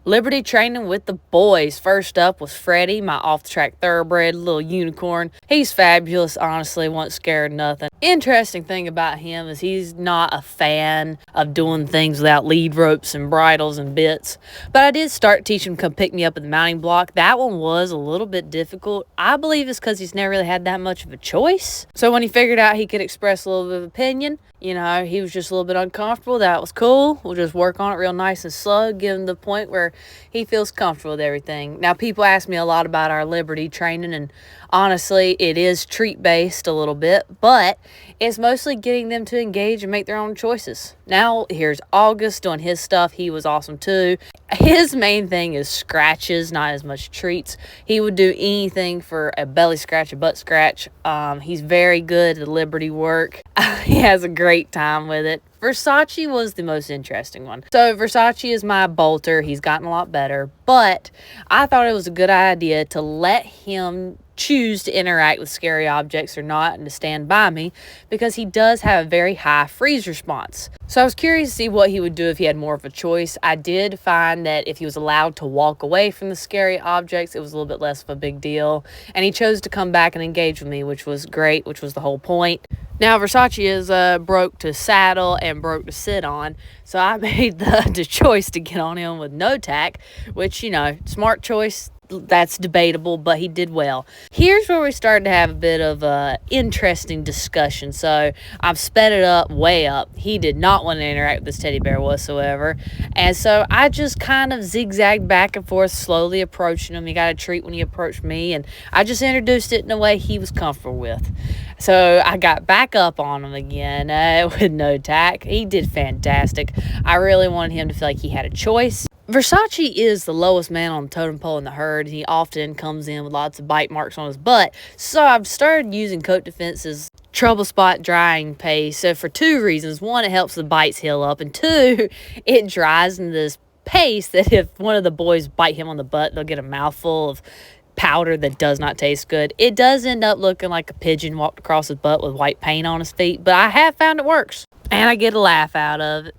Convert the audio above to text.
Liberty training with the boys. First up was Freddie, my off-the-track thoroughbred, little unicorn. He's fabulous, honestly, wasn't scared of nothing. Interesting thing about him is he's not a fan of doing things without lead ropes and bridles and bits. But I did start teaching him to come pick me up at the mounting block. That one was a little bit difficult. I believe it's because he's never really had that much of a choice. So when he figured out he could express a little bit of opinion, you know, he was just a little bit uncomfortable. That was cool. We'll just work on it real nice and slow, get him to the point where he feels comfortable with everything. Now, people ask me a lot about our Liberty training, and honestly, it is treat-based a little bit, but it's mostly getting them to engage and make their own choices. Now, here's August doing his stuff. He was awesome, too. His main thing is scratches, not as much treats. He would do anything for a belly scratch, a butt scratch. He's very good at Liberty work. He has a great time with it. Versace was the most interesting one. So Versace is my bolter. He's gotten a lot better, but I thought it was a good idea to let him choose to interact with scary objects or not and to stand by me because he does have a very high freeze response. So I was curious to see what he would do if he had more of a choice. I did find that if he was allowed to walk away from the scary objects, it was a little bit less of a big deal. And he chose to come back and engage with me, which was great, which was the whole point. Now, Versace is broke to saddle and broke to sit on, so I made the choice to get on him with no tack, which, you know, smart choice. That's debatable, but he did well. Here's where we started to have a bit of a interesting discussion. So I've sped it up, way up. He did not want to interact with this teddy bear whatsoever. And so I just kind of zigzagged back and forth, slowly approaching him. He got a treat when he approached me, and I just introduced it in a way he was comfortable with. So I got back up on him again with no tack. He did fantastic. I really wanted him to feel like he had a choice. Versace is the lowest man on the totem pole in the herd. He often comes in with lots of bite marks on his butt. So I've started using Coat Defense's Trouble Spot drying paste. So for two reasons. One, it helps the bites heal up. And two, it dries in this paste that if one of the boys bite him on the butt, they'll get a mouthful of powder that does not taste good. It does end up looking like a pigeon walked across his butt with white paint on his feet. But I have found it works. And I get a laugh out of it.